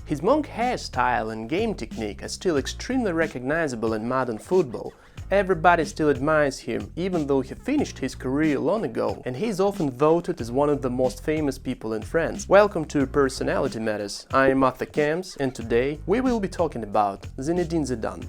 His monk hairstyle and game technique are still extremely recognizable in modern football. Everybody still admires him, even though he finished his career long ago, and he is often voted as one of the most famous people in France. Welcome to Personality Matters. I am Arthur Camps, and today we will be talking about Zinedine Zidane.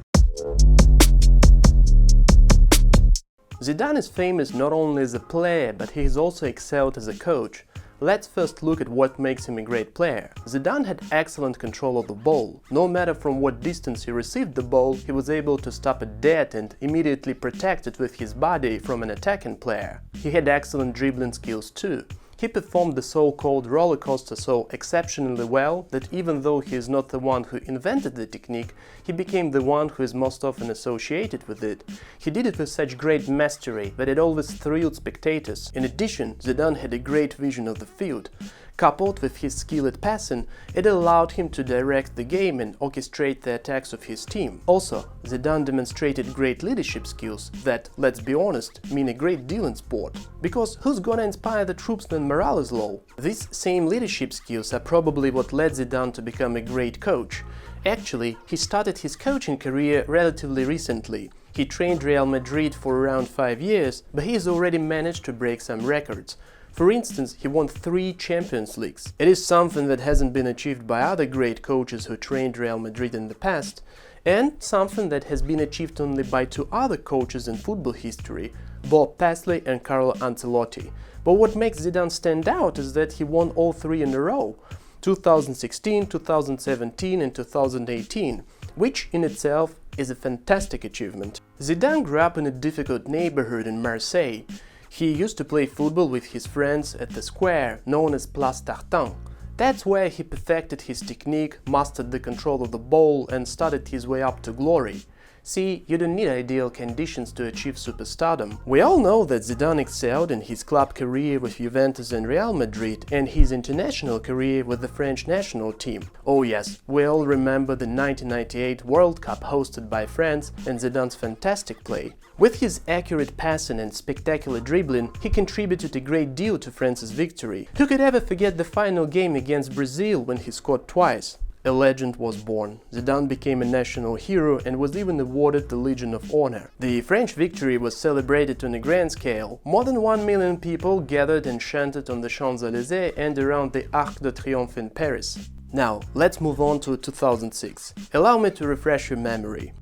Zidane is famous not only as a player, but he has also excelled as a coach. Let's first look at what makes him a great player. Zidane had excellent control of the ball. No matter from what distance he received the ball, he was able to stop it dead and immediately protect it with his body from an attacking player. He had excellent dribbling skills too. He performed the so-called roller coaster so exceptionally well that even though he is not the one who invented the technique, he became the one who is most often associated with it. He did it with such great mastery that it always thrilled spectators. In addition, Zidane had a great vision of the field. Coupled with his skill at passing, it allowed him to direct the game and orchestrate the attacks of his team. Also, Zidane demonstrated great leadership skills that, let's be honest, mean a great deal in sport. Because who's gonna inspire the troops when morale is low? These same leadership skills are probably what led Zidane to become a great coach. Actually, he started his coaching career relatively recently. He trained Real Madrid for around 5 years, but he has already managed to break some records. For instance, he won 3 Champions Leagues. It is something that hasn't been achieved by other great coaches who trained Real Madrid in the past, and something that has been achieved only by 2 other coaches in football history, Bob Paisley and Carlo Ancelotti. But what makes Zidane stand out is that he won all 3 in a row: 2016, 2017 and 2018, which in itself is a fantastic achievement. Zidane grew up in a difficult neighborhood in Marseille. He used to play football with his friends at the square known as Place Tartan. That's where he perfected his technique, mastered the control of the ball and started his way up to glory. See, you don't need ideal conditions to achieve superstardom. We all know that Zidane excelled in his club career with Juventus and Real Madrid and his international career with the French national team. Oh yes, we all remember the 1998 World Cup hosted by France and Zidane's fantastic play. With his accurate passing and spectacular dribbling, he contributed a great deal to France's victory. Who could ever forget the final game against Brazil when he scored twice? A legend was born. Zidane became a national hero and was even awarded the Legion of Honor. The French victory was celebrated on a grand scale. More than 1 million people gathered and chanted on the Champs-Élysées and around the Arc de Triomphe in Paris. Now, let's move on to 2006. Allow me to refresh your memory.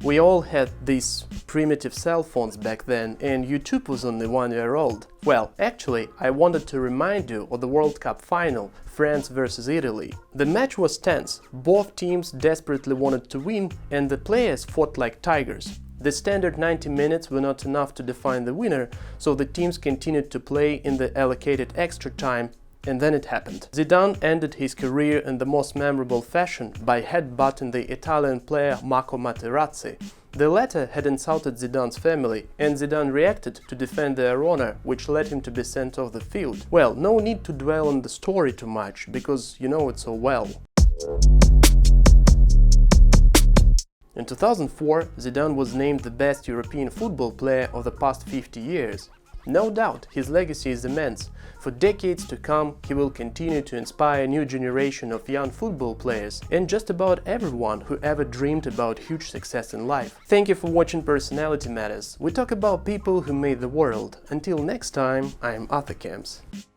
We all had these primitive cell phones back then, and YouTube was only 1 year old. Well, actually, I wanted to remind you of the World Cup final, France versus Italy. The match was tense, both teams desperately wanted to win, and the players fought like tigers. The standard 90 minutes were not enough to define the winner, so the teams continued to play in the allocated extra time. And then it happened. Zidane ended his career in the most memorable fashion by headbutting the Italian player Marco Materazzi. The latter had insulted Zidane's family, and Zidane reacted to defend their honor, which led him to be sent off the field. Well, no need to dwell on the story too much, because you know it so well. In 2004, Zidane was named the best European football player of the past 50 years. No doubt, his legacy is immense. For decades to come, he will continue to inspire a new generation of young football players and just about everyone who ever dreamed about huge success in life. Thank you for watching Personality Matters. We talk about people who made the world. Until next time, I am Arthur Camps.